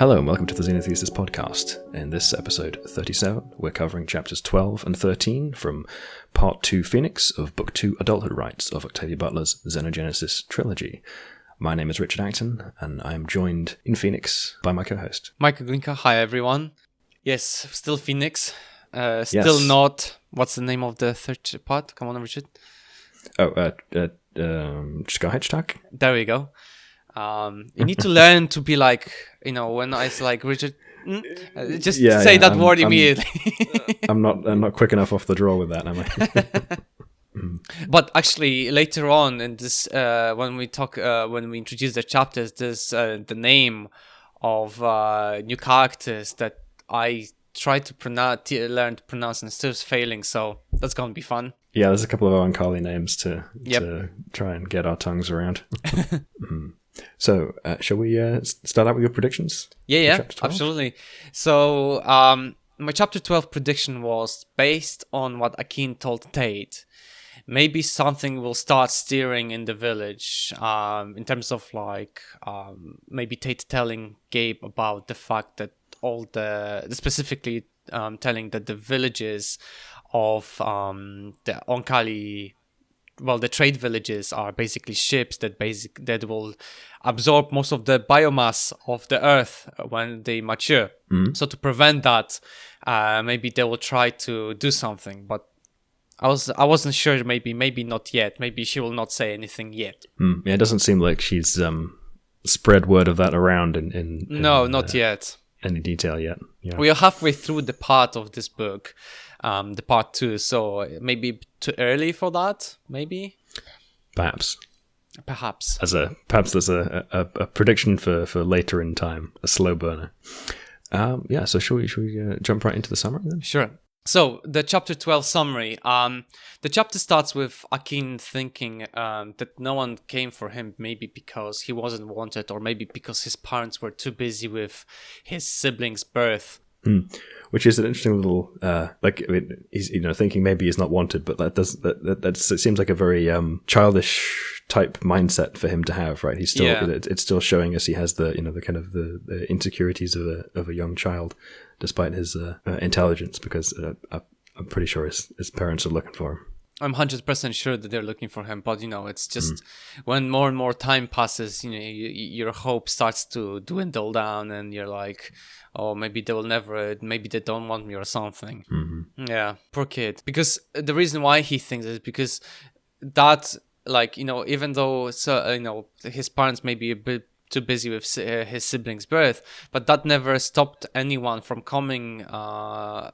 Hello and welcome to the Xenogenesis podcast. In this episode 37, we're covering chapters 12 and 13 from Part 2 Phoenix of Book 2 Adulthood-Rites of Octavia Butler's Xenogenesis trilogy. My name is Richard Akin, and I am joined in Phoenix by my co-host. Michael Glinka, hi everyone. Yes, still Phoenix. Still Yes. Not... What's the name of the third part? Come on, Richard. Hedgehog? There we go. You need to learn to be like, when I say like, Richard, say that word immediately. I'm not quick enough off the draw with that, am I? But actually, later on in this, when we introduce the chapters, there's the name of new characters that I try to learn to pronounce and still failing. So that's gonna be fun. Yeah, there's a couple of Oankali names to try and get our tongues around. So, shall we start out with your predictions? Yeah, absolutely. So, my chapter 12 prediction was based on what Akin told Tate. Maybe something will start steering in the village, in terms of maybe Tate telling Gabe about the fact that specifically telling that the villages of the Oankali, the trade villages are basically ships that will absorb most of the biomass of the earth when they mature. So to prevent that, maybe they will try to do something. But I wasn't sure. Maybe not yet. Maybe she will not say anything yet. Yeah, it doesn't seem like she's spread word of that around in not yet. Any detail yet. Yeah. We are halfway through the part of this book, the part 2, so maybe too early for that, maybe? Perhaps. Perhaps there's a prediction for later in time, a slow burner. So should we jump right into the summary then? Sure. So, the chapter 12 summary. The chapter starts with Akin thinking that no one came for him, maybe because he wasn't wanted, or maybe because his parents were too busy with his siblings' birth. Which is an interesting little, he's thinking maybe he's not wanted, but it seems like a very childish type mindset for him to have, right? He's still, it's still showing us he has the kind of the insecurities of a young child, despite his intelligence, because I'm pretty sure his parents are looking for him. I'm 100% sure that they're looking for him, but it's just when more and more time passes, your hope starts to dwindle down, and you're like, oh, maybe they will never, maybe they don't want me or something. Yeah, poor kid. Because the reason why he thinks is because that, even though his parents may be a bit too busy with his siblings' birth, but that never stopped anyone from coming. But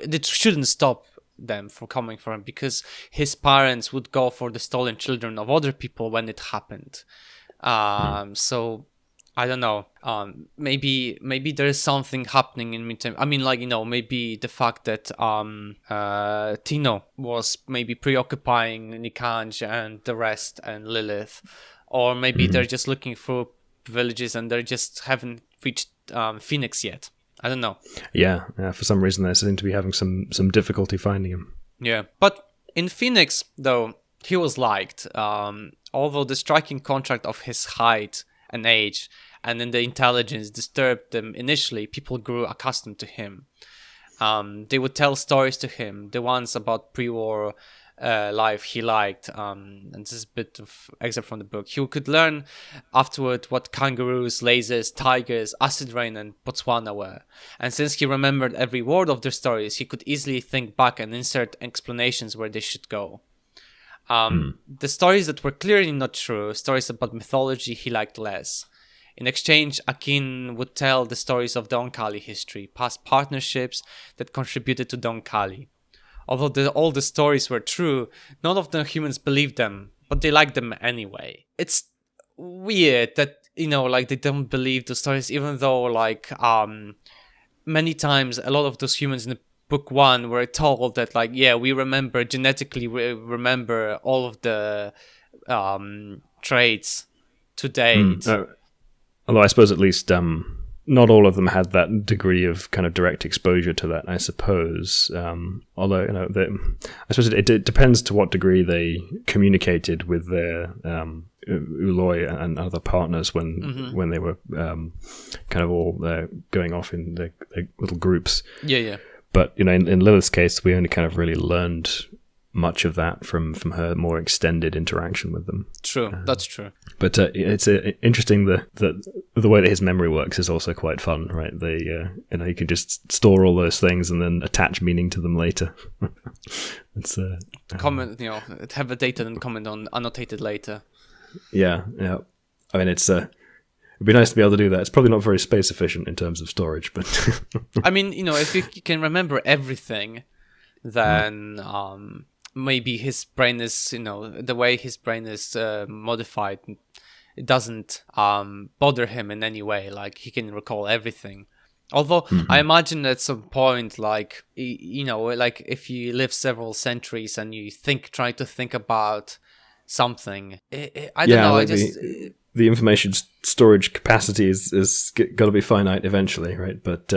it shouldn't stop them from coming for him, because his parents would go for the stolen children of other people when it happened. So I don't know. Maybe there is something happening in meantime. I mean, maybe the fact that Tino was maybe preoccupying Nikanj and the rest and Lilith, or maybe they're just looking for villages and they just haven't reached Phoenix yet. I don't know. Yeah, for some reason they seem to be having some difficulty finding him. Yeah, but in Phoenix, though, he was liked. Although the striking contrast of his height and age and then the intelligence disturbed them initially, people grew accustomed to him. They would tell stories to him, the ones about pre-war life he liked, and this is a bit of excerpt from the book. He could learn afterward what kangaroos, lasers, tigers, acid rain and Botswana were, and since he remembered every word of their stories, he could easily think back and insert explanations where they should go. The stories that were clearly not true, stories about mythology, he liked less. In exchange, Akin would tell the stories of the Oankali history, past partnerships that contributed to the Oankali. Although all the stories were true, none of the humans believed them, but they liked them anyway. It's weird that, they don't believe the stories, even though, many times a lot of those humans in the book 1 were told that, we genetically remember all of the traits to date. Although I suppose at least not all of them had that degree of kind of direct exposure to that, I suppose. Although, I suppose it depends to what degree they communicated with their Uloi and other partners when they were kind of all going off in their little groups. Yeah. But in Lilith's case, we only kind of really learned much of that from her more extended interaction with them. True, that's true. But it's interesting the way that his memory works is also quite fun, right? You can just store all those things and then attach meaning to them later. It's comment, have a data and comment on annotated later. Yeah. I mean, it'd be nice to be able to do that. It's probably not very space efficient in terms of storage, but I mean, if you can remember everything, then maybe his brain is, the way his brain is modified, it doesn't bother him in any way. Like, he can recall everything. Although I imagine at some point, like, like if you live several centuries and you try to think about something, I don't know. Like the information storage capacity is got to be finite eventually, right? But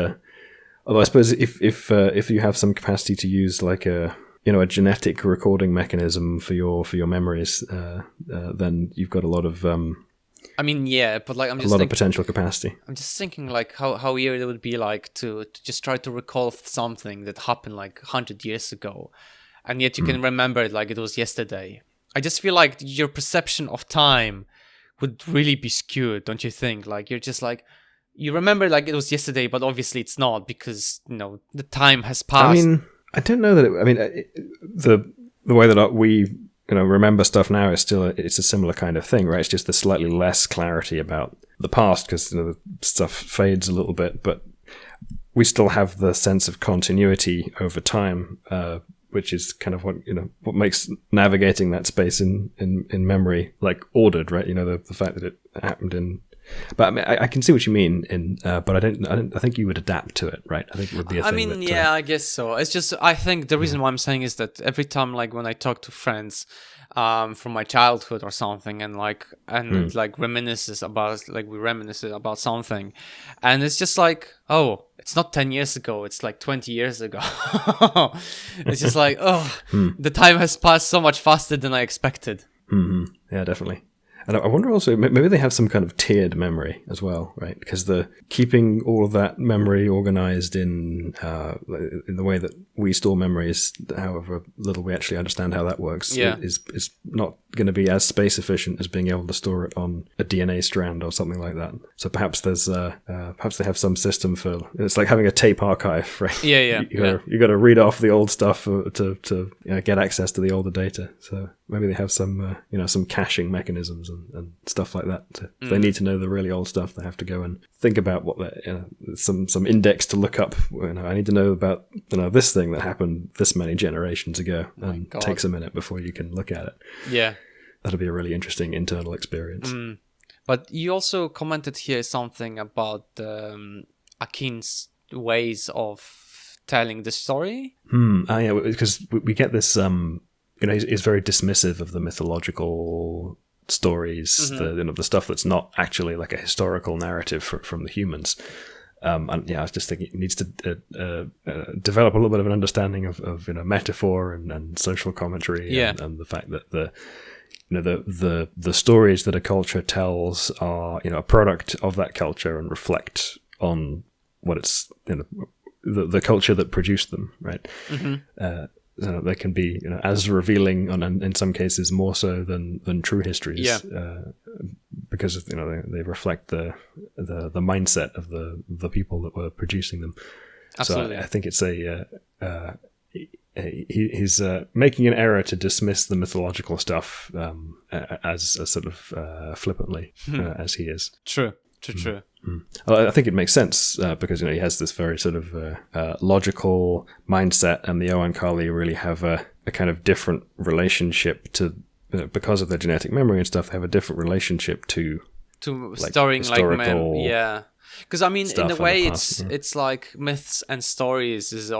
although I suppose if you have some capacity to use like a genetic recording mechanism for your memories, then you've got a lot of I mean, yeah, but like I'm just a lot of potential capacity. I'm just thinking like how weird it would be like to just try to recall something that happened like 100 years ago, and yet you can remember it like it was yesterday. I just feel like your perception of time would really be skewed, don't you think? Like you're just like you remember like it was yesterday, but obviously it's not because the time has passed. I mean, I don't know that. The way that we remember stuff now is still it's a similar kind of thing, right? It's just there's slightly less clarity about the past because the stuff fades a little bit, but we still have the sense of continuity over time, which is kind of what makes navigating that space in memory like ordered, right? The fact that it happened in. But I mean, I can see what you mean. But I think you would adapt to it, right? I think it would be a thing. I mean, I guess so. It's just I think the reason why I'm saying is that every time, like when I talk to friends, from my childhood or something, and like reminisce about something, and it's just like, oh, it's not 10 years ago, it's like 20 years ago. It's just like, the time has passed so much faster than I expected. Mm-hmm. Yeah, definitely. And I wonder also, maybe they have some kind of tiered memory as well, right? Because the keeping all of that memory organized in the way that we store memories, however little we actually understand how that works, is not going to be as space efficient as being able to store it on a DNA strand or something like that. So perhaps perhaps they have some system for it's like having a tape archive, right? Yeah. You got to read off the old stuff to get access to the older data. So maybe they have some some caching mechanisms and stuff like that. If they need to know the really old stuff, they have to go and think about what some index to look up. I need to know about this thing that happened this many generations ago, and it takes a minute before you can look at it. Yeah, that'll be a really interesting internal experience. But you also commented here something about Akin's ways of telling the story. Yeah, because we get this. He's very dismissive of the mythological stories, the stuff that's not actually like a historical narrative from the humans. And I was just thinking it needs to develop a little bit of an understanding of metaphor and social commentary, and the fact that the stories that a culture tells are a product of that culture and reflect on what it's the culture that produced them, right? They can be as revealing and in some cases more so than true histories, because they reflect the mindset of the people that were producing them. Absolutely. So I think it's he's making an error to dismiss the mythological stuff as a sort of flippantly as he is. True. I think it makes sense because he has this very sort of logical mindset, and the Oankali really have a kind of different relationship to because of their genetic memory and stuff. They have a different relationship to storing because I mean, in a way, it's like myths and stories is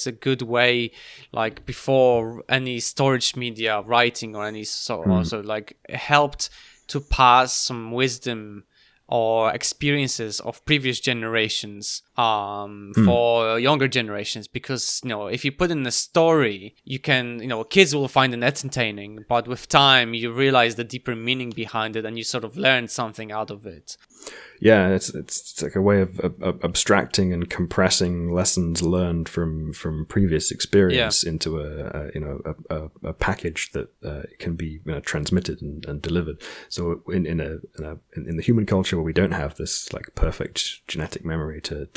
a good way, like before any storage media, writing or any also like helped to pass some wisdom or experiences of previous generations for younger generations, because if you put in a story, you can kids will find it entertaining, but with time you realize the deeper meaning behind it and you sort of learn something out of it. Yeah, it's like a way of abstracting and compressing lessons learned from previous experience into a package that can be transmitted and delivered. So in the human culture where we don't have this like perfect genetic memory to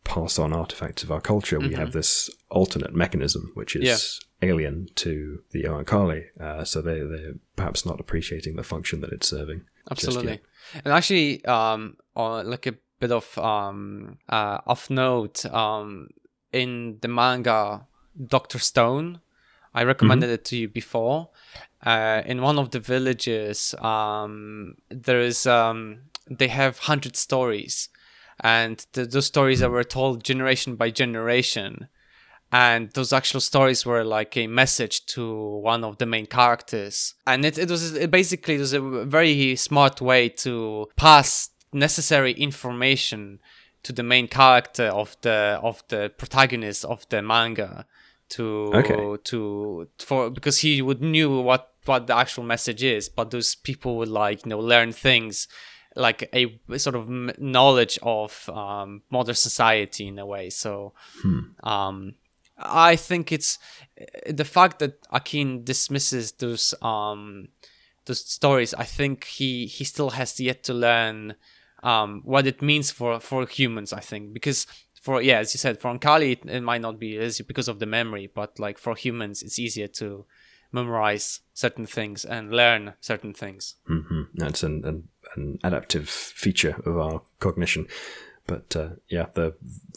pass on artifacts of our culture, we have this alternate mechanism which is alien to the Oankali. So they're perhaps not appreciating the function that it's serving. Absolutely. And actually, like a bit of off note, in the manga Dr. Stone, I recommended it to you before. In one of the villages, there is they have 100 stories, and those stories that were told generation by generation. And those actual stories were like a message to one of the main characters. And it was a very smart way to pass necessary information to the main character of the protagonist of the manga because he would knew what the actual message is, but those people would learn things like a sort of knowledge of modern society in a way. So I think it's the fact that Akin dismisses those stories. I think he still has yet to learn what it means for humans. I think because as you said, for Oankali it might not be easy because of the memory, but like for humans it's easier to memorize certain things and learn certain things. That's an adaptive feature of our cognition. But the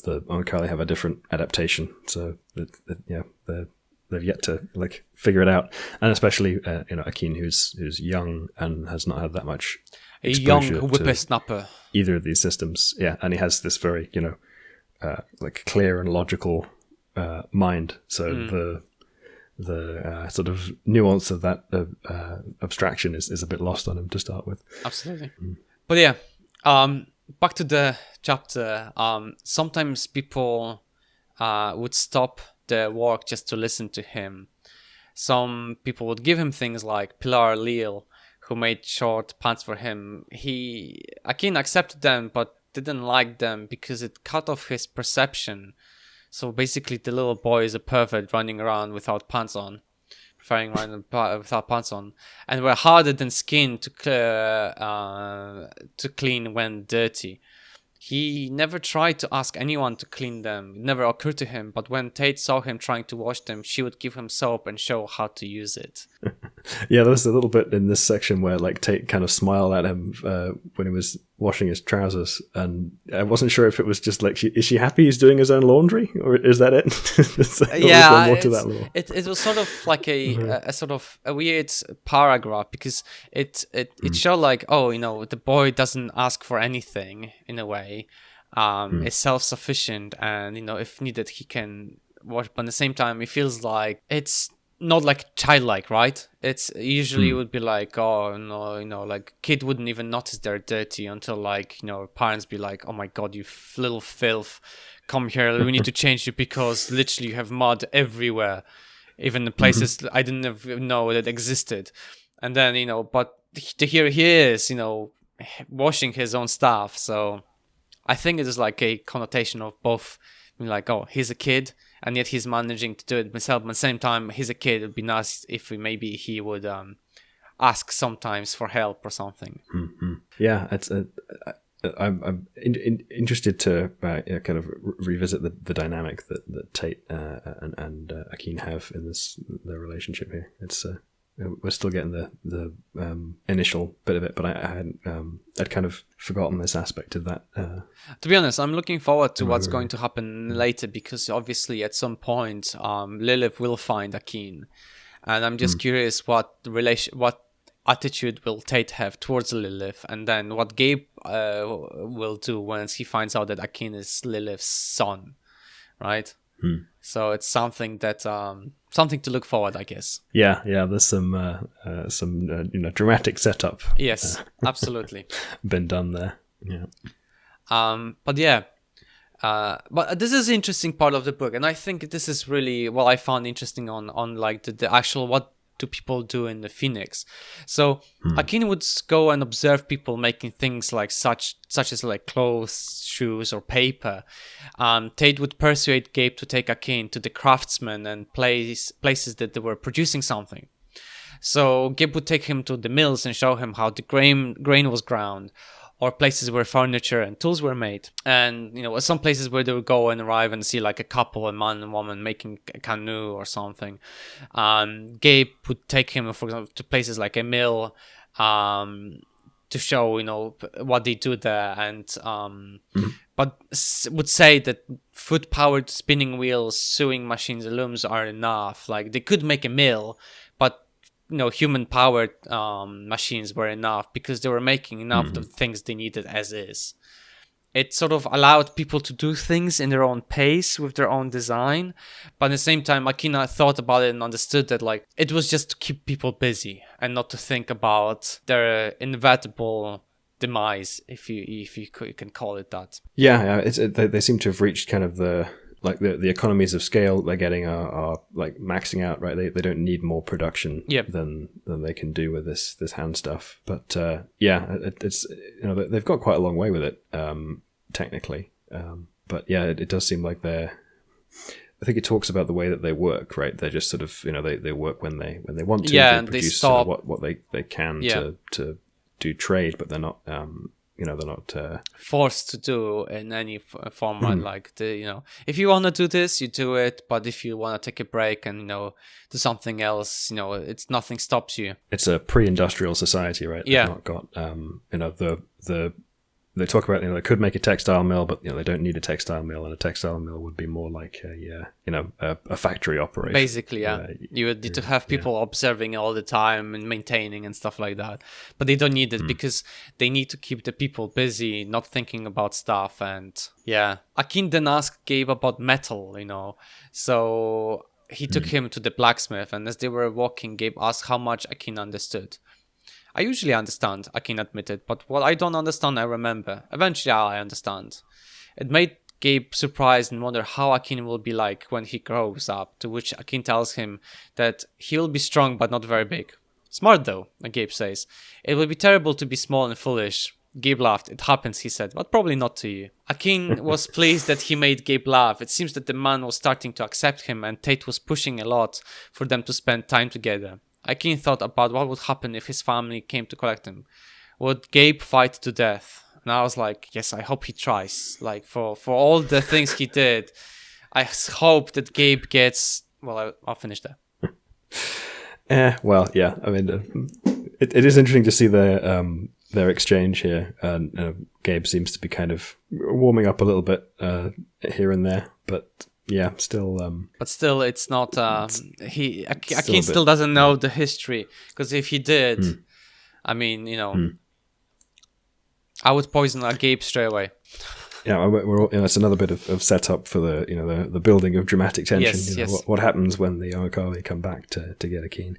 Oankali have a different adaptation, so they've yet to figure it out, and especially Akin, who's young and has not had that much exposure, a young whippersnapper, either of these systems. Yeah, and he has this very clear and logical mind. So the sort of nuance of that abstraction is a bit lost on him to start with. Absolutely, but yeah. Back to the chapter, sometimes people would stop their work just to listen to him. Some people would give him things like Pilar Leal, who made short pants for him. Akin accepted them, but didn't like them because it cut off his perception. So basically the little boy is a pervert running around without pants on. Preferring running without pants on, and were harder than skin to clean when dirty. He never tried to ask anyone to clean them. It never occurred to him, but when Tate saw him trying to wash them, she would give him soap and show how to use it. Yeah, there's a little bit in this section where Tate kind of smiled at him when he was washing his trousers, and I wasn't sure if it was just is she happy he's doing his own laundry, or is that it? Yeah, more to that it was sort of like a sort of a weird paragraph, because it showed the boy doesn't ask for anything in a way, is self-sufficient, and if needed he can wash, but at the same time it feels like it's not like childlike, right? It's usually would be like, oh no, kid wouldn't even notice they're dirty until parents be like, oh my god, you little filth, come here, we need to change you because literally you have mud everywhere, even the places I didn't even know that existed. And then but to here he is washing his own stuff. So I think it is like a connotation of both, oh, he's a kid and yet he's managing to do it himself, but at the same time he's a kid. It'd be nice if he would ask sometimes for help or something. Yeah, it's I'm interested to kind of revisit the dynamic that Tate and Akin have in their relationship here. It's we're still getting the initial bit of it, but I'd kind of forgotten this aspect of that. To be honest, I'm looking forward to what's going to happen later, because obviously at some point Lilith will find Akin, and I'm just curious what attitude will Tate have towards Lilith, and then what Gabe will do once he finds out that Akin is Lilith's son, right? So it's something that something to look forward, I guess. Yeah. There's some dramatic setup. Yes, absolutely. Been done there. Yeah. But yeah. But this is the interesting part of the book, and I think this is really what I found interesting on like the actual what do people do in the Phoenix. So Akin would go and observe people making things like such as like clothes, shoes, or paper. Tate would persuade Gabe to take Akin to the craftsmen and places that they were producing something. So Gabe would take him to the mills and show him how the grain was ground, or places where furniture and tools were made. And, some places where they would go and arrive and see like a couple, a man and woman making a canoe or something. Gabe would take him, for example, to places like a mill to show, what they do there. And but would say that foot-powered spinning wheels, sewing machines, and looms are enough. Like, they could make a mill, but human-powered machines were enough because they were making enough of the things they needed as is. It sort of allowed people to do things in their own pace with their own design, but at the same time, Akina thought about it and understood that like it was just to keep people busy and not to think about their inevitable demise, if you can call it that. Yeah, they seem to have reached kind of the economies of scale they're getting are like maxing out, right? They don't need more production than they can do with this hand stuff. But it's they've got quite a long way with it technically. But yeah, it does seem like I think it talks about the way that they work, right? They're just sort of they work when they want to. Yeah, they and produce they stop what they can to do trade, but they're not. They're not forced to do in any format. Like if you want to do this, you do it. But if you want to take a break and do something else, it's nothing stops you. It's a pre-industrial society, right? Yeah. They've not got the they talk about they could make a textile mill, but they don't need a textile mill, and a textile mill would be more like a factory operation. Basically, yeah. You would need to have people observing all the time and maintaining and stuff like that. But they don't need it because they need to keep the people busy, not thinking about stuff. And yeah, Akin then asked Gabe about metal, So he took him to the blacksmith, and as they were walking, Gabe asked how much Akin understood. I usually understand, Akin admitted, but what I don't understand, I remember. Eventually, I understand. It made Gabe surprised and wonder how Akin will be like when he grows up, to which Akin tells him that he will be strong but not very big. Smart though, Gabe says. It will be terrible to be small and foolish. Gabe laughed. It happens, he said, but probably not to you. Akin was pleased that he made Gabe laugh. It seems that the man was starting to accept him, and Tate was pushing a lot for them to spend time together. Akin thought about what would happen if his family came to collect him. Would Gabe fight to death? And I was like, yes, I hope he tries. Like, for all the things he did, I hope that Gabe gets... Well, I'll finish there. Well, yeah. I mean, it is interesting to see their exchange here. Gabe seems to be kind of warming up a little bit here and there, but... Yeah, still. But still, it's not. Akin still doesn't know the history, because if he did, I mean, I would poison Gabe straight away. Yeah, it's another bit of setup for the building of dramatic tension. Yes. What happens when the Oankali come back to get Akin?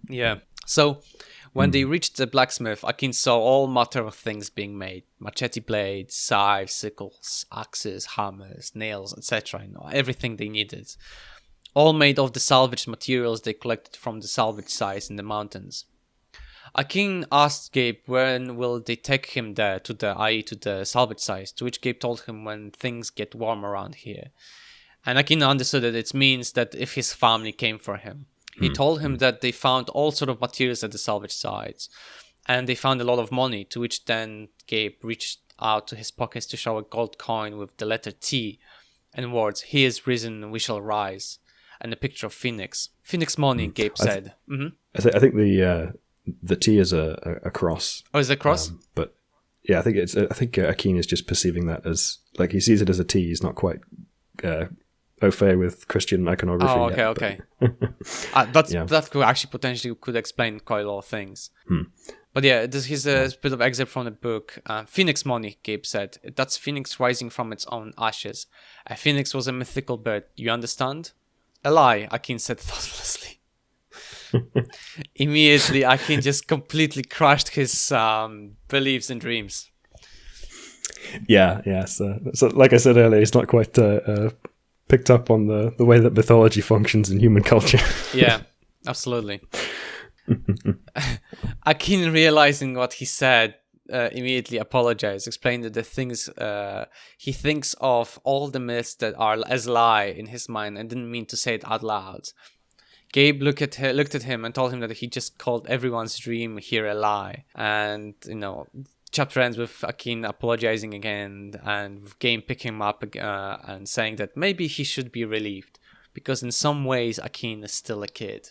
Yeah. So when they reached the blacksmith, Akin saw all manner of things being made: machete blades, scythes, sickles, axes, hammers, nails, etc. Everything they needed, all made of the salvaged materials they collected from the salvage sites in the mountains. Akin asked Gabe when will they take him there to the salvage sites, to which Gabe told him when things get warm around here. And Akin understood that it means that if his family came for him. He told him that they found all sort of materials at the salvage sites, and they found a lot of money, to which then Gabe reached out to his pockets to show a gold coin with the letter T and words, "He is risen, we shall rise," and a picture of Phoenix. Phoenix money, Gabe said. I think the T is a cross. Oh, is it a cross? But yeah, I think Akin is just perceiving that as, like, he sees it as a T. He's not quite au fait with Christian iconography. Oh, okay, yet, okay. That could actually potentially explain quite a lot of things. But yeah, this is a bit of excerpt from the book. Phoenix money, Gabe said. That's Phoenix rising from its own ashes. A phoenix was a mythical bird. You understand? A lie, Akin said thoughtlessly. Immediately, Akin just completely crushed his beliefs and dreams. Yeah. So like I said earlier, he's not quite picked up on the way that mythology functions in human culture. Yeah, absolutely. Akin, realizing what he said, immediately apologized, explained that the things he thinks of all the myths that are as lie in his mind and didn't mean to say it out loud. Gabe looked at him and told him that he just called everyone's dream here a lie. And, chapter ends with Akin apologizing again and Gabe picking him up and saying that maybe he should be relieved because in some ways Akin is still a kid.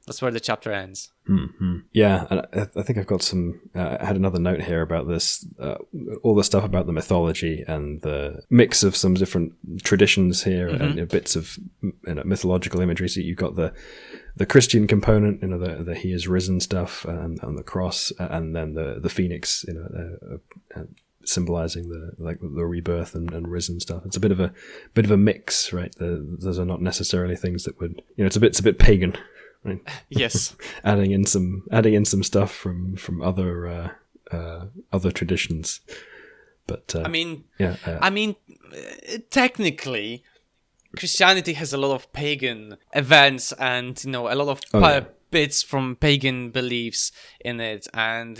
That's where the chapter ends. Mm-hmm. Yeah, and I think I've got some. I had another note here about this, all the stuff about the mythology and the mix of some different traditions here and bits of mythological imagery. So you've got the Christian component, the he is risen stuff, and the cross, and then the phoenix, symbolizing the rebirth and risen stuff. It's a bit of a mix, right? Those are not necessarily things that would, it's a bit pagan. Right. Yes. adding in some stuff from other traditions, but technically, Christianity has a lot of pagan events and a lot of bits from pagan beliefs in it, and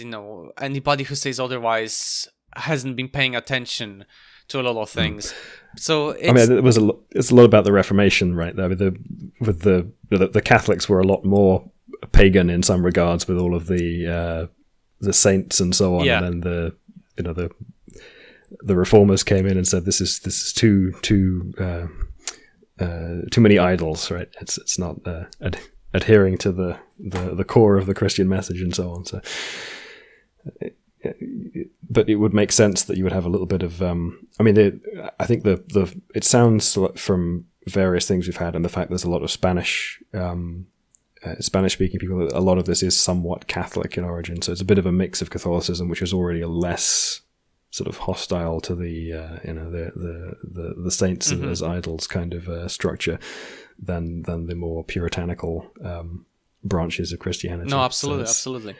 anybody who says otherwise hasn't been paying attention to a lot of things. So it's a lot about the Reformation, right? The Catholics were a lot more pagan in some regards with all of the saints and so on, and then the Reformers came in and said this is too many idols, right? It's not adhering to the core of the Christian message and so on. So. But it would make sense that you would have a little bit of. I think it sounds from various things we've had, and the fact there's a lot of Spanish-speaking people. A lot of this is somewhat Catholic in origin, so it's a bit of a mix of Catholicism, which is already a less sort of hostile to the saints as idols kind of structure than the more puritanical branches of Christianity. No, absolutely.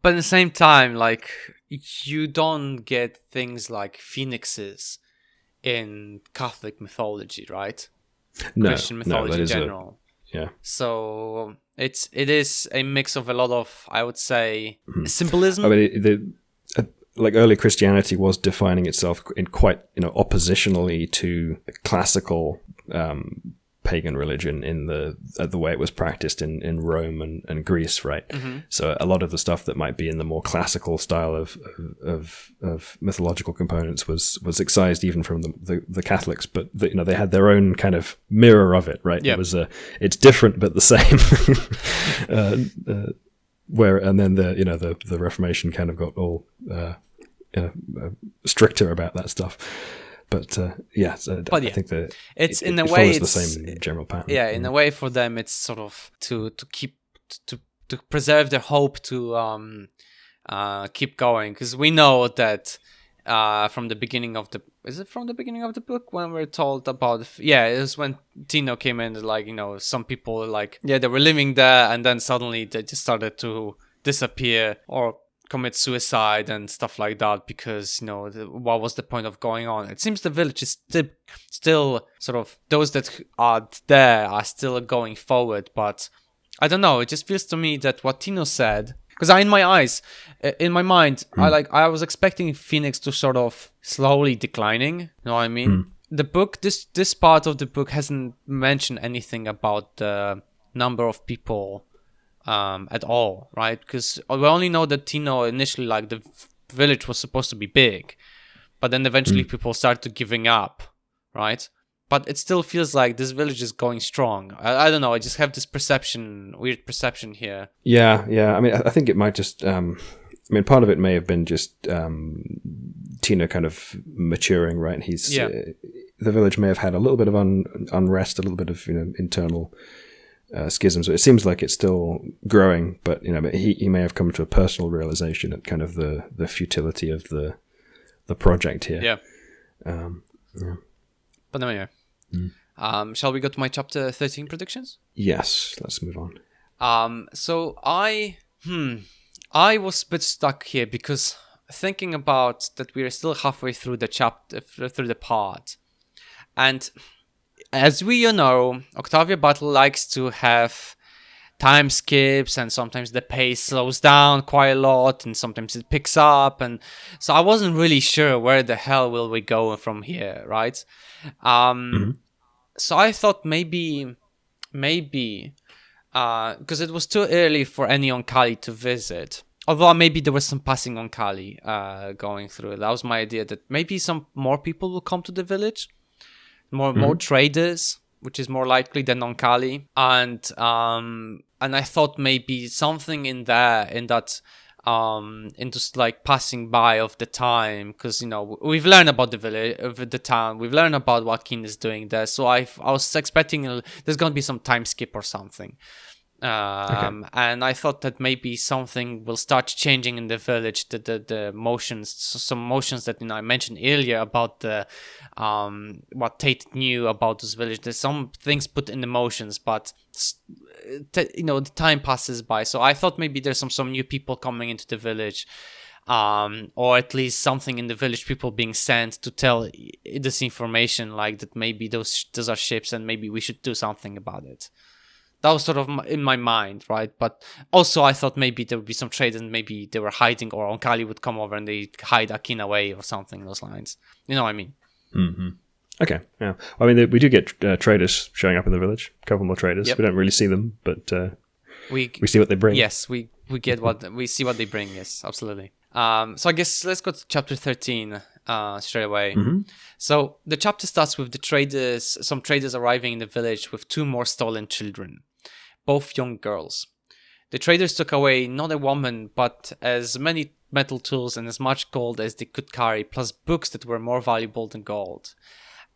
But at the same time, like, you don't get things like phoenixes in Catholic mythology, right? Christian mythology in general. So it is a mix of a lot of, I would say, symbolism. Like early Christianity was defining itself in quite, oppositionally to classical pagan religion in the way it was practiced in Rome and Greece, right? So a lot of the stuff that might be in the more classical style of mythological components was excised even from the Catholics, but they had their own kind of mirror of it, right? Yep. It's different but the same. And then the Reformation kind of got all stricter about that stuff. But I think that it's in a way it's the same general pattern. Yeah, in a way for them it's sort of to keep to preserve their hope to keep going, because we know that from the beginning of the book when we're told about it was when Tino came in, like some people they were living there and then suddenly they just started to disappear or commit suicide and stuff like that, because what was the point of going on? It seems the village is still sort of, those that are there are still going forward, but I don't know, it just feels to me that what Tino said, because in my mind I was expecting Phoenix to sort of slowly declining, you know what I mean? The book, this part of the book hasn't mentioned anything about the number of people at all, right? Because we only know that Tino initially, the village was supposed to be big, but then eventually people started giving up, right? But it still feels like this village is going strong. I don't know, I just have this weird perception here. Yeah. I think it might just part of it may have been just Tino kind of maturing, right? The village may have had a little bit of unrest, a little bit of internal schisms. It seems like it's still growing, but he may have come to a personal realization at kind of the futility of the project here. Yeah. Yeah. But anyway, shall we go to my chapter 13 predictions? Yes, let's move on. So I was a bit stuck here because thinking about that we are still halfway through the chapter, through the part, and as we know, Octavia Battle likes to have time skips, and sometimes the pace slows down quite a lot, and sometimes it picks up, and so I wasn't really sure where the hell will we go from here, right? So I thought maybe, because it was too early for any Oankali to visit. Although maybe there was some passing Oankali going through. That was my idea, that maybe some more people will come to the village. More traders, which is more likely than Oankali. And I thought maybe something in that in just like passing by of the time, because we've learned about the village, of the town, we've learned about what Akin is doing there, so I was expecting there's gonna be some time skip or something, and I thought that maybe something will start changing in the village, the motions, some motions that I mentioned earlier about the what Tate knew about this village. There's some things put in the motions, but the time passes by, so I thought maybe there's some new people coming into the village, or at least something in the village, people being sent to tell this information, like that maybe those are ships and maybe we should do something about it. That was sort of in my mind, right? But also I thought maybe there would be some trade and maybe they were hiding, or Oankali would come over and they hide Akin away or something those lines. You know what I mean? Mm-hmm. Okay, yeah. I mean, we do get traders showing up in the village. A couple more traders. Yep. We don't really see them, but we see what they bring. Yes, we get we see what they bring. Yes, absolutely. So I guess let's go to chapter 13 straight away. Mm-hmm. So the chapter starts with some traders arriving in the village with 2 more stolen children, both young girls. The traders took away not a woman, but as many metal tools and as much gold as they could carry, plus books that were more valuable than gold.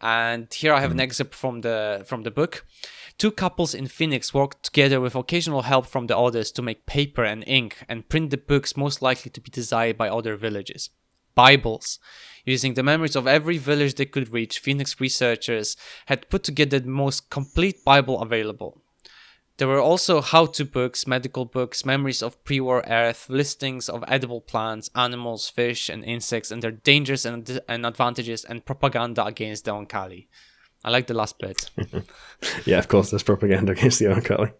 And here I have an excerpt from the book. 2 couples in Phoenix worked together with occasional help from the others to make paper and ink and print the books most likely to be desired by other villages. Bibles. Using the memories of every village they could reach, Phoenix researchers had put together the most complete Bible available. There were also how-to books, medical books, memories of pre-war Earth, listings of edible plants, animals, fish, and insects, and their dangers and advantages, and propaganda against the Oankali. I like the last bit. Yeah, of course, there's propaganda against the Oankali.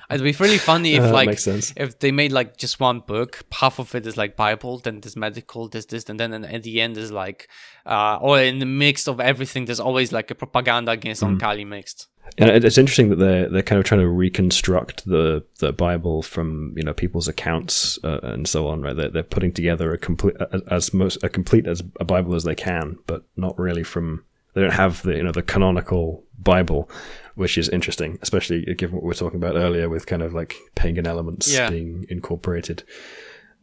It'd be really funny if makes sense. If they made like just one book, half of it is like Bible, then there's medical, there's this, and then at the end is like, or in the mix of everything, there's always like a propaganda against Oankali mixed. And it's interesting that they're kind of trying to reconstruct the Bible from people's accounts and so on. Right, they're putting together a complete as a Bible as they can, but not really from. They don't have the canonical Bible, which is interesting, especially given what we were talking about earlier with kind of like pagan elements being incorporated.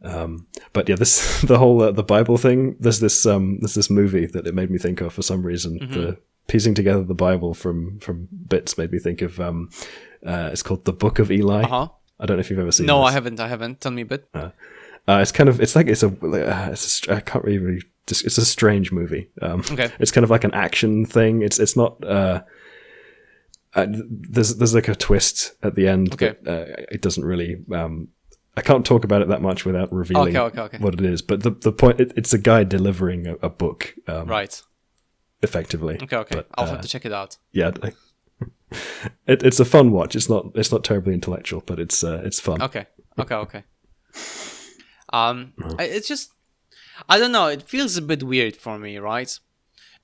But yeah, the Bible thing. There's this movie that it made me think of for some reason. Mm-hmm. Piecing together the Bible from bits made me think of it's called The Book of Eli. Uh-huh. I don't know if you've ever seen. No, this. I haven't. Tell me a bit. I can't really. It's a strange movie. Okay. It's kind of like an action thing. It's not. There's like a twist at the end. Okay. But, it doesn't really. I can't talk about it that much without revealing okay. what it is. But the point, it's a guy delivering a book. Right. Effectively. Okay. But, I'll have to check it out. Yeah. It's a fun watch. It's not terribly intellectual, but it's fun. Okay. It's just, I don't know, it feels a bit weird for me, right?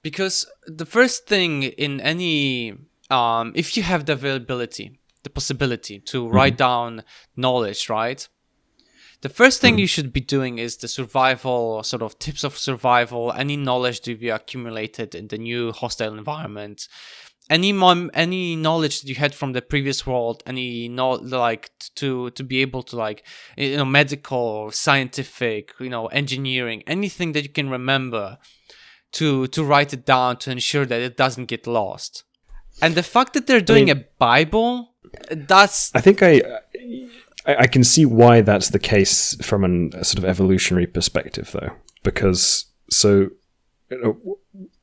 Because the first thing in any if you have the availability, the possibility to write down knowledge, right? The first thing you should be doing is the survival, sort of tips of survival, any knowledge that you accumulated in the new hostile environment, any knowledge that you had from the previous world, to be able to medical, scientific, engineering, anything that you can remember, to write it down to ensure that it doesn't get lost. And the fact that they're doing a Bible I think I can see why that's the case from a sort of evolutionary perspective, though, because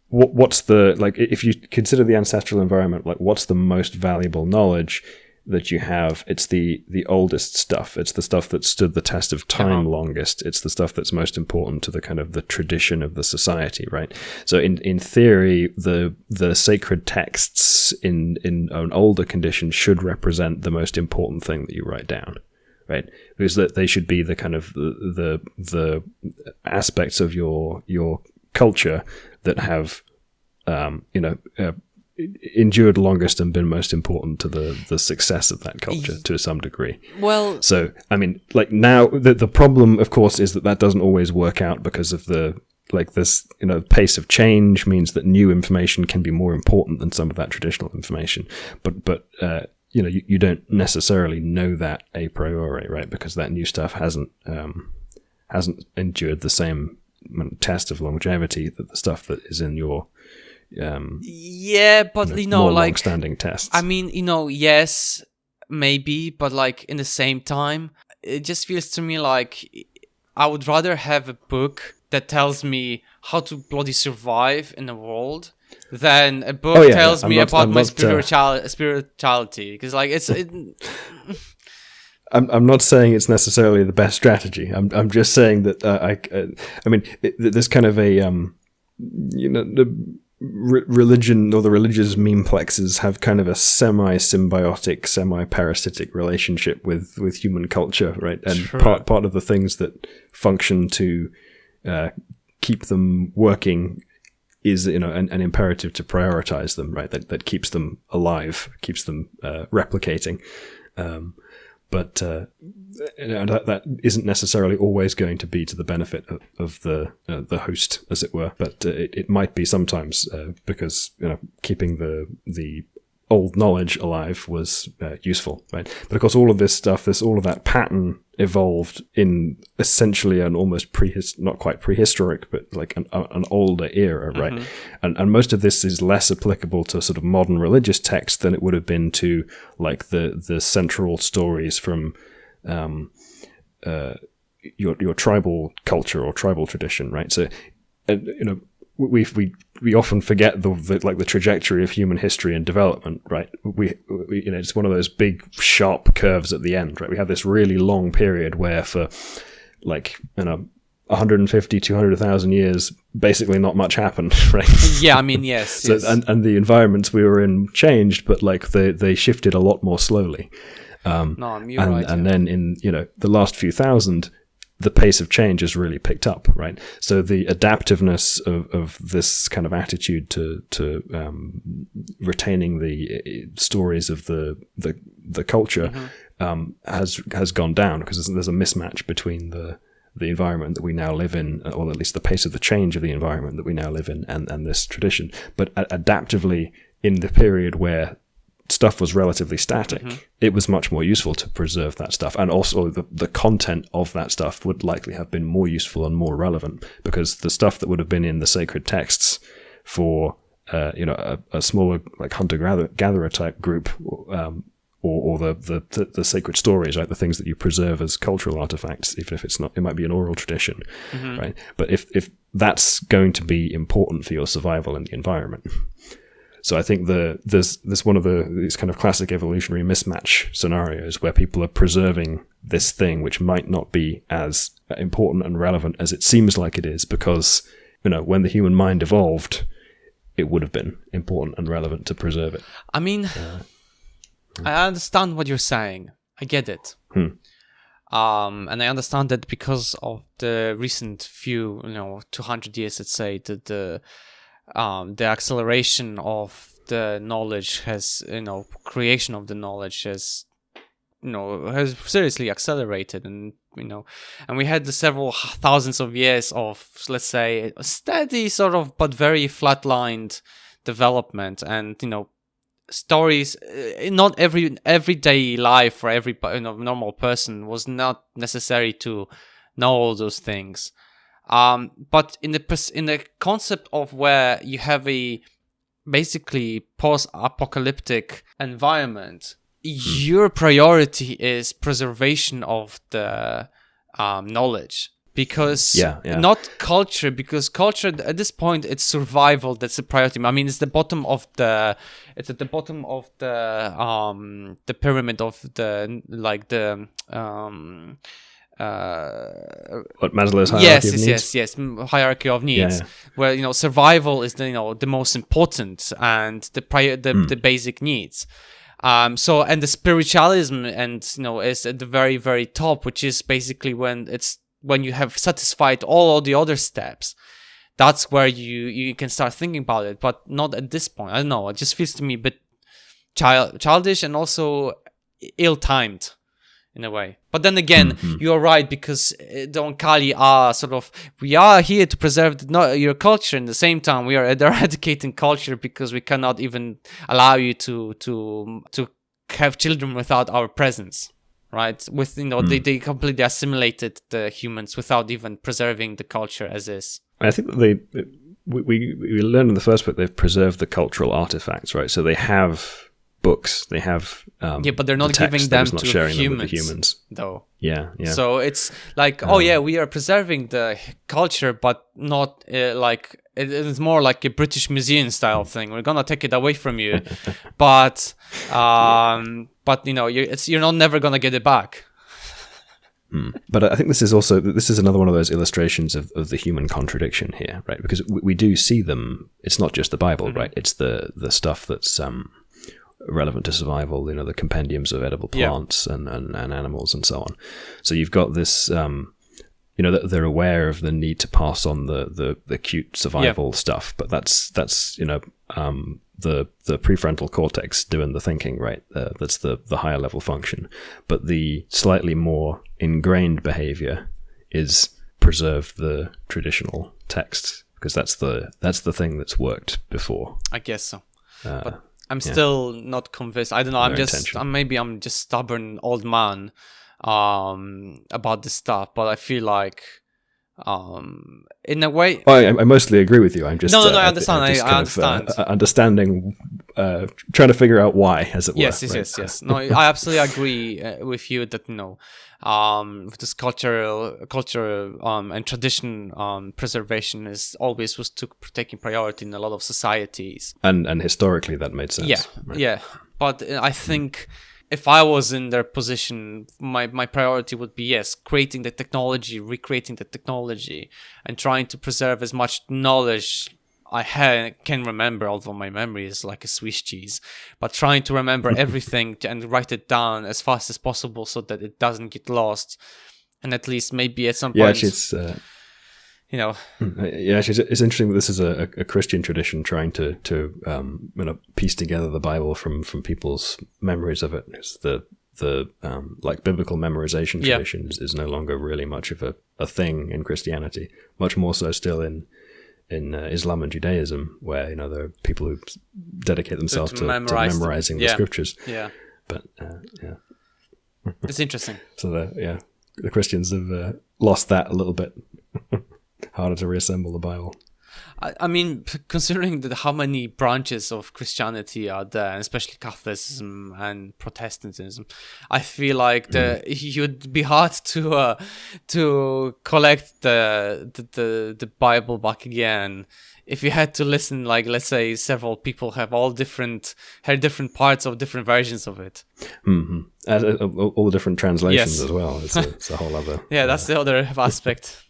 what's the, like, if you consider the ancestral environment, like, what's the most valuable knowledge that you have? It's the oldest stuff. It's the stuff that stood the test of time longest. It's the stuff that's most important to the kind of the tradition of the society, right? So in theory, the sacred texts in an older condition should represent the most important thing that you write down, right? Because that they should be the kind of the aspects of your culture that have endured longest and been most important to the success of that culture to some degree. Well, so I mean, like, now the problem, of course, is that doesn't always work out because of this pace of change means that new information can be more important than some of that traditional information. But you don't necessarily know that a priori, right? Because that new stuff hasn't endured the same test of longevity that the stuff that is in your but more like long-standing tests. I mean, yes, maybe, but like in the same time, it just feels to me like I would rather have a book that tells me how to bloody survive in the world than a book tells me about my spirituality, because like I'm not saying it's necessarily the best strategy. I'm just saying that there's kind of a the religion or the religious memeplexes have kind of a semi-symbiotic, semi-parasitic relationship with human culture, right? And part of the things that function to keep them working is an imperative to prioritize them, right? That keeps them alive, keeps them replicating. But that isn't necessarily always going to be to the benefit of the host, as it were. But it might be sometimes because keeping the old knowledge alive was useful, right? But of course, all of this stuff, all of that pattern evolved in essentially an almost not quite prehistoric, but like an older era, right? Mm-hmm. And most of this is less applicable to sort of modern religious texts than it would have been to like the central stories from your tribal culture or tribal tradition, right? So we often forget the trajectory of human history and development, right? We it's one of those big sharp curves at the end, right? We have this really long period where for 150, 200,000 years, basically not much happened, right? Yeah, I mean, yes. So, yes. And the environments we were in changed, but like they shifted a lot more slowly. And then in the last few thousand, the pace of change has really picked up, right? So the adaptiveness of this kind of attitude to retaining the stories of the culture has gone down because there's a mismatch between the environment that we now live in, or at least the pace of the change of the environment that we now live in, and this tradition. But adaptively, in the period where stuff was relatively static, it was much more useful to preserve that stuff, and also the content of that stuff would likely have been more useful and more relevant, because the stuff that would have been in the sacred texts for a smaller like hunter-gatherer type group, or the sacred stories, right? The things that you preserve as cultural artifacts, even if it's not, it might be an oral tradition, right? But if that's going to be important for your survival in the environment. So I think there's one of these kind of classic evolutionary mismatch scenarios where people are preserving this thing which might not be as important and relevant as it seems like it is, because when the human mind evolved, it would have been important and relevant to preserve it. I mean, I understand what you're saying. I get it. And I understand that because of the recent few 200 years, let's say, that the acceleration of the knowledge has, creation of the knowledge has seriously accelerated, and we had the several thousands of years of, let's say, a steady sort of but very flatlined development, and stories. Not everyday life for every normal person was not necessary to know all those things. But in the concept of where you have a basically post-apocalyptic environment, your priority is preservation of the knowledge. Because not culture, because culture at this point it's survival that's the priority. I mean, it's at the bottom of the pyramid of the what Maslow's hierarchy of needs? Yes, hierarchy of needs, where survival is the most important and the basic needs. So and the spiritualism is at the very, very top, which is basically when you have satisfied all the other steps, that's where you can start thinking about it, but not at this point. I don't know, it just feels to me a bit childish and also ill-timed in a way. But then again, you're right, because the Oankali are we are here to preserve your culture. In the same time, we are eradicating culture because we cannot even allow you to have children without our presence. Right, they completely assimilated the humans without even preserving the culture as is. I think that we learned in the first book they've preserved the cultural artifacts, right? So they have books, they have but they're not giving them to humans, though. Yeah. So it's like, we are preserving the culture, but not it's more like a British museum style thing. We're gonna take it away from you, but you're not never gonna get it back. But I think this is another one of those illustrations of the human contradiction here, right? Because we do see them. It's not just the Bible, right? It's the stuff that's relevant to survival. The compendiums of edible plants and animals and so on. So you've got this. They're aware of the need to pass on the cute survival stuff, but that's the prefrontal cortex doing the thinking, right? That's the higher level function. But the slightly more ingrained behavior is preserve the traditional texts, because that's the thing that's worked before. I guess so, but I'm still not convinced. I don't know. Maybe I'm just stubborn old man about this stuff, but I feel like in a way, I mostly agree with you. I'm just I understand. I understand. Understanding, trying to figure out why, as it were. Yes. No, I absolutely agree with you that with this culture and tradition preservation was taking priority in a lot of societies, and historically that made sense. Yeah. But I think, if I was in their position, my priority would be, creating the technology, recreating the technology, and trying to preserve as much knowledge I can remember, although my memory is like a Swiss cheese, but trying to remember everything and write it down as fast as possible so that it doesn't get lost. And at least maybe at some point... it's interesting that this is a Christian tradition trying to piece together the Bible from people's memories of it. It's the biblical memorization tradition is no longer really much of a thing in Christianity. Much more so still in Islam and Judaism, where there are people who dedicate themselves to memorizing the scriptures. Yeah, but it's interesting. So the Christians have lost that a little bit. Harder to reassemble the Bible. I mean, considering how many branches of Christianity are there, and especially Catholicism and Protestantism, I feel like it would be hard to collect the Bible back again if you had to listen. Like, let's say several people have had different parts of different versions of it. All the different translations as well. It's a whole other. That's the other aspect.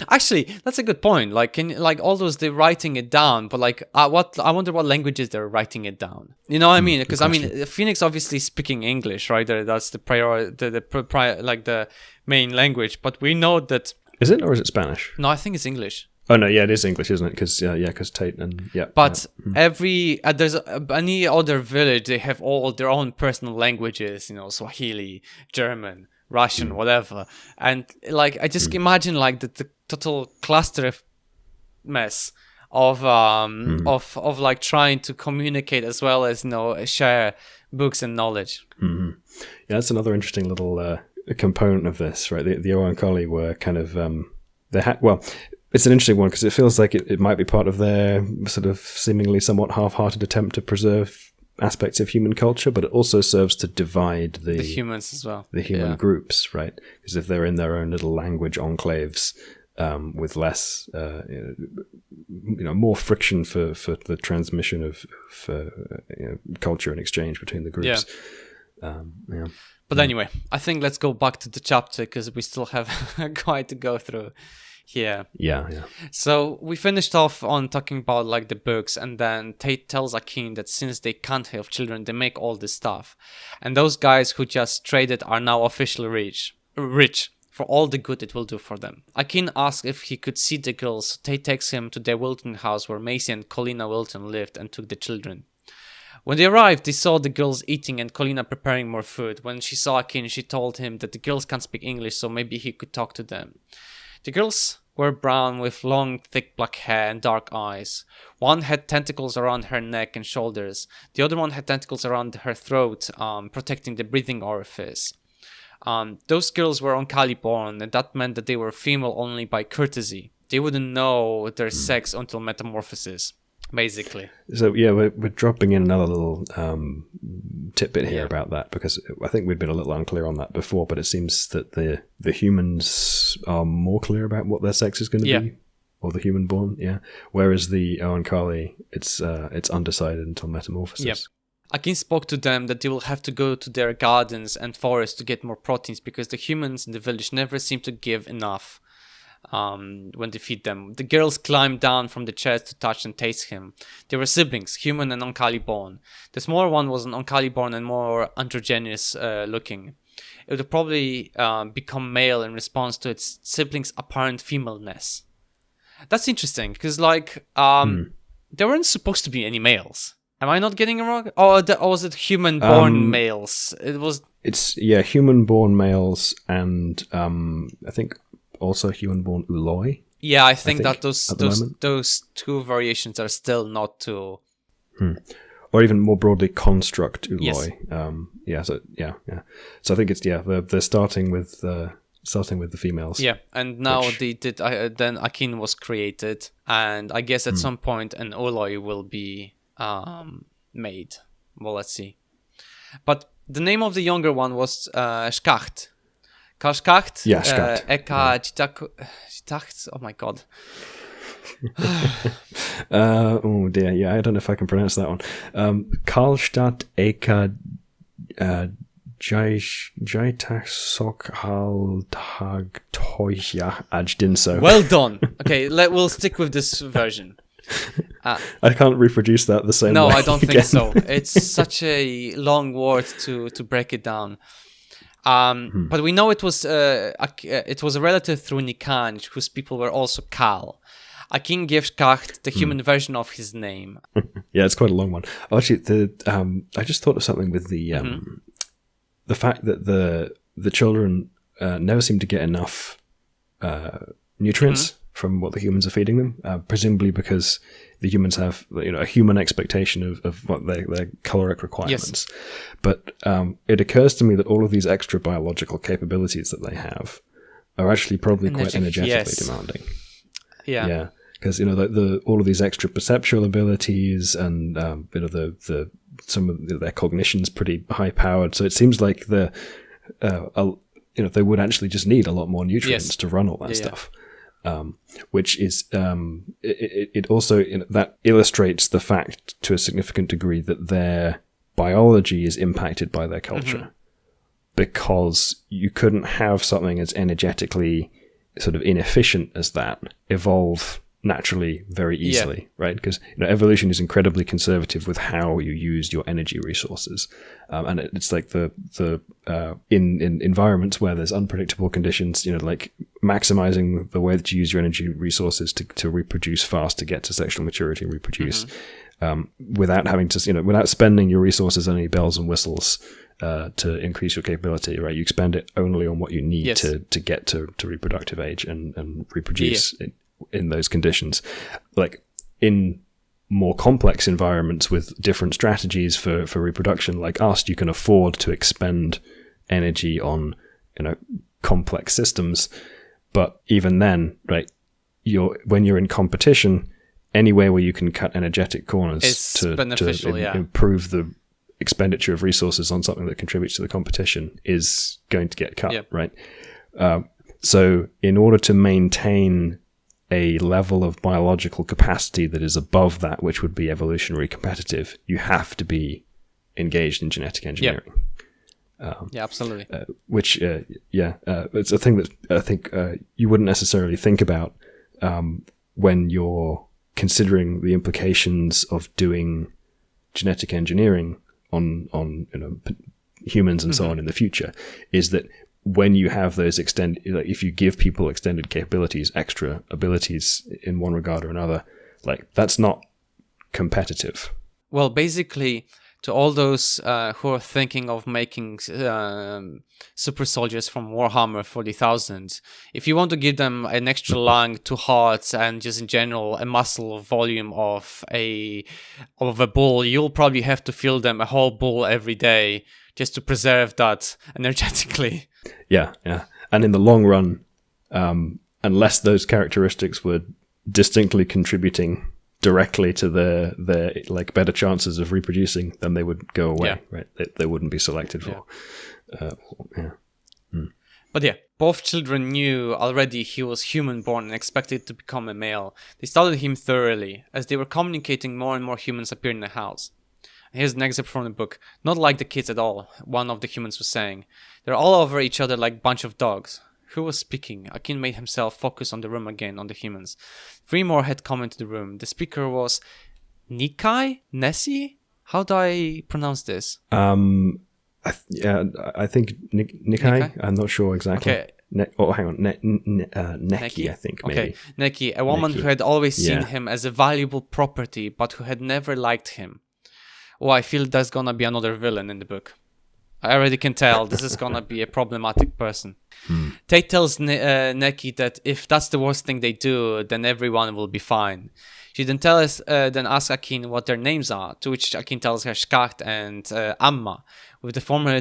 Actually, that's a good point. Like, all those, they're writing it down, but I wonder what languages they're writing it down. You know what I mean? Because Phoenix obviously speaking English, right? That's the the main language. But we know that. Is it, or is it Spanish? No, I think it's English. Oh no, it is English, isn't it? Because Tate and But every there's any other village, they have all their own personal languages. Swahili, German, Russian, whatever, and I just imagine the total cluster of mess of trying to communicate as well as share books and knowledge. Yeah, that's another interesting little component of this, right? The Oankali were kind of it's an interesting one because it feels like it might be part of their sort of seemingly somewhat half-hearted attempt to preserve aspects of human culture, but it also serves to divide the humans as well, the human groups, right? Because if they're in their own little language enclaves with less, more friction for the transmission of culture and exchange between the groups. But anyway, I think let's go back to the chapter because we still have quite to go through here. Yeah. So we finished off on talking about like the books, and then Tate tells Akin that since they can't have children, they make all this stuff. And those guys who just traded are now officially rich for all the good it will do for them. Akin asks if he could see the girls, so Tate takes him to their Wilton house where Macy and Colina Wilton lived and took the children. When they arrived, they saw the girls eating and Colina preparing more food. When she saw Akin, she told him that the girls can't speak English, so maybe he could talk to them. The girls were brown with long, thick black hair and dark eyes. One had tentacles around her neck and shoulders. The other one had tentacles around her throat, protecting the breathing orifice. Those girls were Oankali born, and that meant that they were female only by courtesy. They wouldn't know their sex until metamorphosis, basically. So yeah, we're dropping in another little tidbit here about that, because I think we'd been a little unclear on that before, but it seems that the humans are more clear about what their sex is going to be, or the human born, whereas the Oankali, it's undecided until metamorphosis. Yep. Akin spoke to them that they will have to go to their gardens and forests to get more proteins because the humans in the village never seem to give enough when they feed them. The girls climbed down from the chairs to touch and taste him. They were siblings, human and Oankali born. The smaller one was an Oankali born and more androgynous looking. It would probably become male in response to its siblings' apparent femaleness. That's interesting because there weren't supposed to be any males. Am I not getting it wrong? Or was it human-born males? It's human-born males, and I think also human-born Uloi. Yeah, I think that those two variations are still not too. Or even more broadly, construct Uloi. Yes. So I think it's they're starting with the females. Yeah, and now they did. Then Akin was created, and I guess at some point an Uloi will be made. Well, let's see. But the name of the younger one was Skacht. Karl Skacht. Yeah, Skacht. Skacht. Oh my god. Oh dear. Yeah, I don't know if I can pronounce that one. Karlstadt Eka Jaitasokhaltag Toya Ajdinso. Well done. Okay, we'll stick with this version. I can't reproduce that the same way. No, I don't think so. It's such a long word to break it down. But we know it was a relative through Nikan, whose people were also Kal. Akin gave Skacht the human version of his name. Yeah, it's quite a long one. Actually, I just thought of something with the fact that the children never seem to get enough nutrients from what the humans are feeding them, presumably because the humans have a human expectation of what their caloric requirements. Yes. But it occurs to me that all of these extra biological capabilities that they have are actually probably quite energetically demanding. Yeah. Because all of these extra perceptual abilities and some of their cognition's pretty high powered. So it seems like they would actually just need a lot more nutrients to run all that stuff. Which is it also that illustrates the fact to a significant degree that their biology is impacted by their culture, because you couldn't have something as energetically sort of inefficient as that evolve naturally very easily, right? Because evolution is incredibly conservative with how you use your energy resources, and it's like in environments where there's unpredictable conditions, like maximizing the way that you use your energy resources to reproduce fast, to get to sexual maturity and reproduce, without having to without spending your resources on any bells and whistles to increase your capability, right? You expend it only on what you need to get to reproductive age and reproduce in those conditions. Like in more complex environments with different strategies for reproduction like us, you can afford to expend energy on complex systems, but even then, right, when you're in competition, anywhere where you can cut energetic corners to improve expenditure of resources on something that contributes to the competition is going to get cut, right? So in order to maintain a level of biological capacity that is above that, which would be evolutionary competitive, you have to be engaged in genetic engineering. Absolutely. It's a thing that I think you wouldn't necessarily think about when you're considering the implications of doing genetic engineering on humans and so on in the future, is that when you have those if you give people extended capabilities, extra abilities in one regard or another, like that's not competitive. Well, basically, to all those who are thinking of making super soldiers from Warhammer 40,000, if you want to give them an extra lung, 2 hearts, and just in general a muscle volume of a bull, you'll probably have to fill them a whole bull every day just to preserve that energetically. Yeah. And in the long run, unless those characteristics were distinctly contributing directly to their like better chances of reproducing, then they would go away, right? They wouldn't be selected for. But both children knew already he was human-born and expected to become a male. They studied him thoroughly. As they were communicating, more and more humans appeared in the house. Here's an excerpt from the book. "Not like the kids at all," one of the humans was saying. "They're all over each other like a bunch of dogs." Who was speaking? Akin made himself focus on the room again, on the humans. 3 more had come into the room. The speaker was Nessie? How do I pronounce this? I think Nikai. I'm not sure exactly. Okay. Hang on. Neki, I think, maybe. Okay, Neki, a woman who had always seen him as a valuable property, but who had never liked him. Oh, I feel there's gonna be another villain in the book. I already can tell this is gonna be a problematic person. Tate tells Neki that if that's the worst thing they do, then everyone will be fine. She then asks Akin what their names are, to which Akin tells her Shkacht and Amma, with the former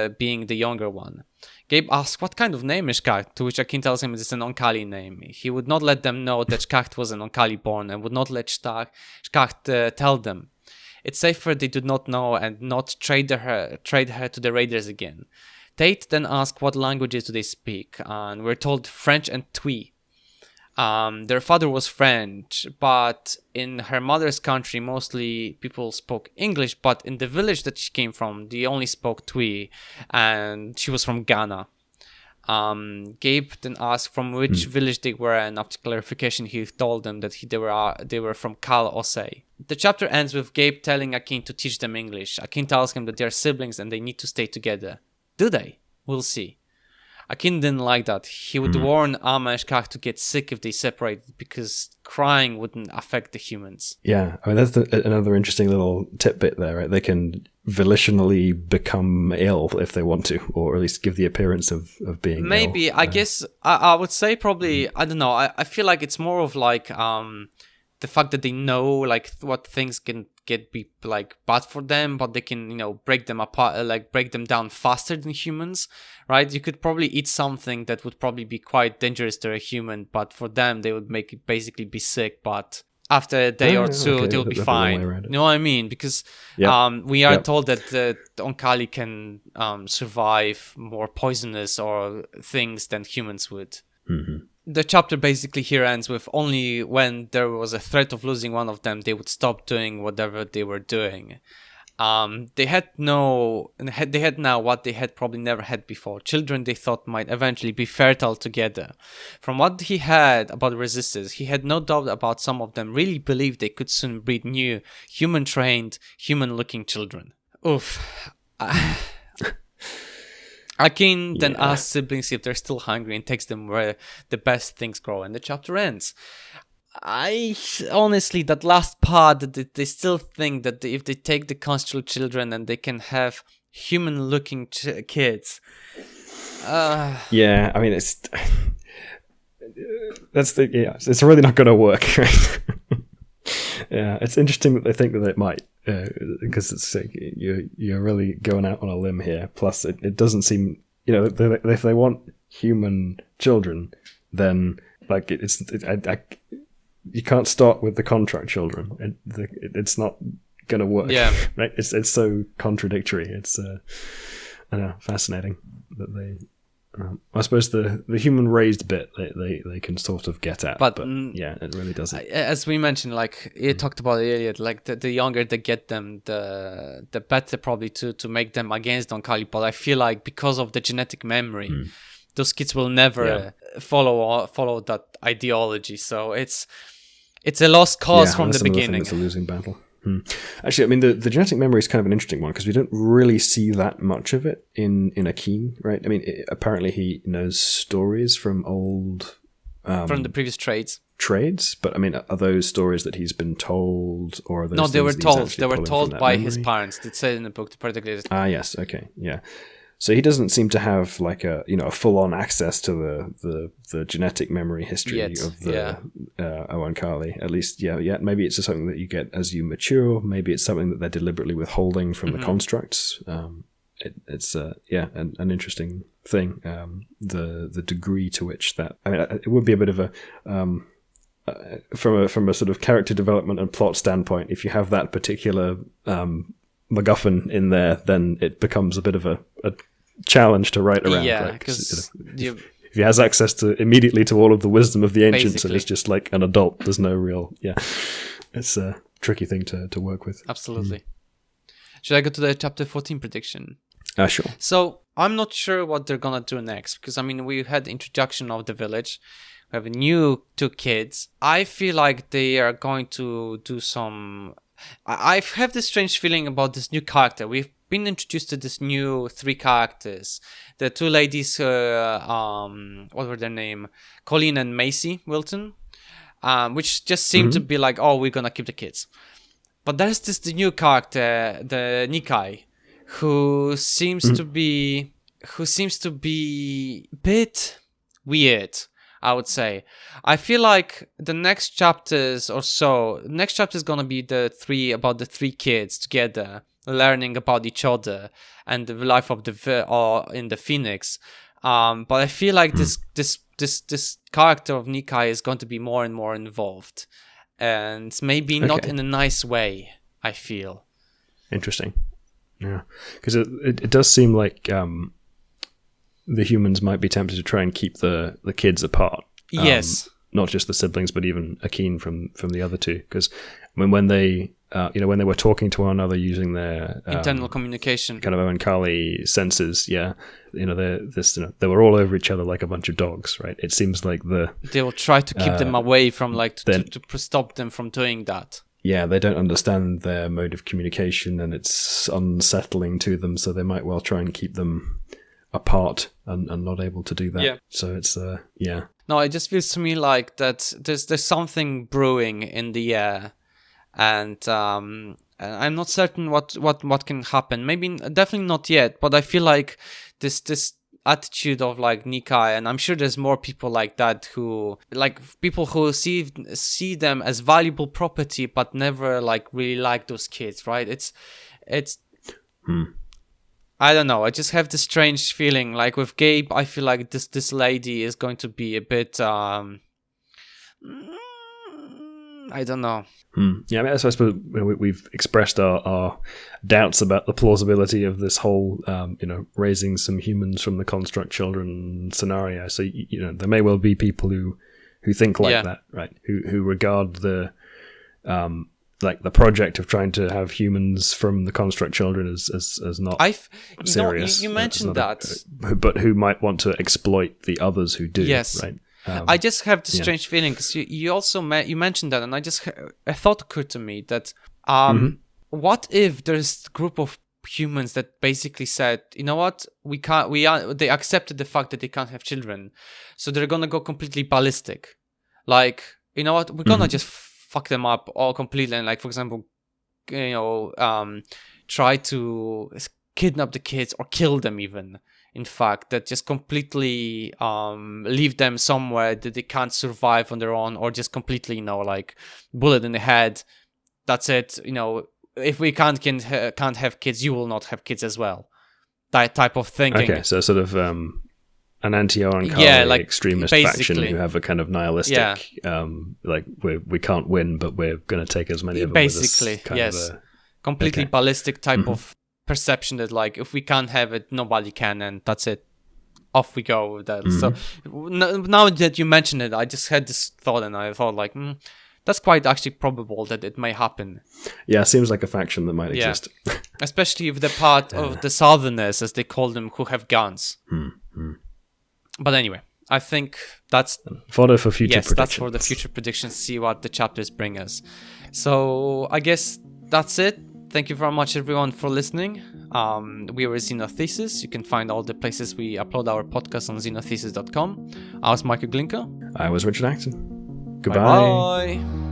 being the younger one. Gabe asks what kind of name is Shkacht, to which Akin tells him it's an Oankali name. He would not let them know that Shkacht was an Oankali born and would not let Shkacht tell them. It's safer they do not know and not trade her to the raiders again. Tate then asks what languages do they speak, and we're told French and Twi. Their father was French, but in her mother's country mostly people spoke English, but in the village that she came from they only spoke Twi, and she was from Ghana. Gabe then asked from which village they were, and after clarification he told them that they were from Kal Osei. The chapter ends with Gabe telling Akin to teach them English. Akin tells him that they are siblings and they need to stay together. Do they? We'll see. Akin didn't like that. He would warn Amma and Shkacht to get sick if they separated because crying wouldn't affect the humans. Yeah, I mean that's another interesting little tidbit there, right? They can volitionally become ill if they want to, or at least give the appearance of being maybe ill. I guess I would say probably I don't know. I feel like it's more of like the fact that they know like what things can be like bad for them, but they can break them apart, like break them down faster than humans, right? You could probably eat something that would probably be quite dangerous to a human, but for them they would make it basically be sick, but after a day or two they'll be fine. You know what I mean? Because we are told that the Oankali can survive more poisonous or things than humans would. The chapter basically here ends with only when there was a threat of losing one of them they would stop doing whatever they were doing. They had now what they had probably never had before. Children they thought might eventually be fertile together. From what he had about resistors, he had no doubt about some of them really believed they could soon breed new, human-trained, human-looking children. Oof. Akin then asks siblings if they're still hungry and takes them where the best things grow, and the chapter ends. I honestly, that last part, that they still think that if they take the constral children and they can have human-looking kids. Yeah, I mean it's really not going to work. Right? Yeah, it's interesting that they think that it might, because it's like you're really going out on a limb here. Plus, it doesn't seem if they want human children, then like you can't start with the contract children. It's not going to work. Yeah. Right? It's so contradictory. It's I don't know, fascinating that they. I suppose the human raised bit they can sort of get at, but yeah, it really doesn't. As we mentioned, like you talked about it earlier, like the younger they get them, the better probably to make them against Oankali. But I feel like because of the genetic memory, those kids will never follow that ideology. So it's a lost cause from the beginning. It's a losing battle. Actually, I mean, the genetic memory is kind of an interesting one because we don't really see that much of it in Akin, right? I mean, apparently he knows stories from old... from the previous trades, but I mean, are those stories that he's been told, or are those no, they were told. They were told by memory? His parents. It said in the book, particularly. Yes, okay, yeah. So he doesn't seem to have like a full-on access to the genetic memory history of the Oankali. At least, maybe it's just something that you get as you mature. Maybe it's something that they're deliberately withholding from the constructs. It's an interesting thing. The degree to which that, I mean, it would be a bit of a from a sort of character development and plot standpoint. If you have that particular MacGuffin in there, then it becomes a bit of a challenge to write around. Yeah, right? because if he has access immediately to all of the wisdom of the ancients and is just like an adult, there's no real... Yeah, it's a tricky thing to work with. Absolutely. Should I go to the chapter 14 prediction? Sure. So I'm not sure what they're gonna do next, because I mean, we had the introduction of the village. We have new 2 kids. I feel like they are going to do some... I have this strange feeling about this new character. We've been introduced to this new 3 characters. The 2 ladies, what were their name? Colleen and Macy Wilton, which just seem to be like, oh, we're gonna keep the kids. But there's the new character, the Nikai, who seems to be a bit weird, I would say. I feel like the next chapters or so, next chapter is gonna be about the 3 kids together, learning about each other and the life of in the Phoenix. But I feel like this character of Nikai is going to be more and more involved, and maybe not in a nice way. I feel interesting. Yeah, because it does seem like the humans might be tempted to try and keep the kids apart. Yes, not just the siblings, but even Akin from the other 2. Because when they when they were talking to one another using their internal communication, kind of Oankali senses, they were all over each other like a bunch of dogs, right? It seems like they will try to keep them away from, like, to stop them from doing that. Yeah, they don't understand their mode of communication, and it's unsettling to them, so they might well try and keep them apart and not able to do that. Yeah. So it's No, it just feels to me like that there's something brewing in the air, and I'm not certain what can happen. Maybe definitely not yet, but I feel like this attitude of like Nikai, and I'm sure there's more people like that, who like people who see them as valuable property but never like really like those kids, right? It's I don't know. I just have this strange feeling. Like with Gabe, I feel like this lady is going to be a bit. I don't know. Yeah, I mean, I suppose we've expressed our doubts about the plausibility of this whole, raising some humans from the construct children scenario. So there may well be people who think like that, right? Who regard the the project of trying to have humans from the construct children as not serious. You mentioned that, but who might want to exploit the others who do. Yes, right. I just have this strange feeling, because you also you mentioned that, and a thought occurred to me that what if there's a group of humans that basically said, you know what, they accepted the fact that they can't have children, so they're gonna go completely ballistic, like, you know what, we're gonna just fuck them up all completely, and like, for example, try to kidnap the kids or kill them even. In fact, that just completely leave them somewhere that they can't survive on their own, or just completely, like, bullet in the head. That's it. If we can't have kids, you will not have kids as well. That type of thinking. Okay, so sort of an anti-Oankali extremist faction who have a kind of nihilistic, we can't win, but we're going to take as many of them. Basically, with us, completely ballistic type of perception that like if we can't have it, nobody can, and that's it. Off we go with that. So now that you mention it, I just had this thought, and I thought like, that's quite actually probable that it may happen. Yeah, seems like a faction that might exist. Especially if they're part of the Southerners, as they call them, who have guns. But anyway, I think that's fodder for future predictions. That's for the future predictions. See what the chapters bring us. So I guess that's it. Thank you very much, everyone, for listening. We were Xenothesis. You can find all the places we upload our podcast on xenothesis.com. I was Michael Glinka. I was Richard Akin. Goodbye. Bye-bye.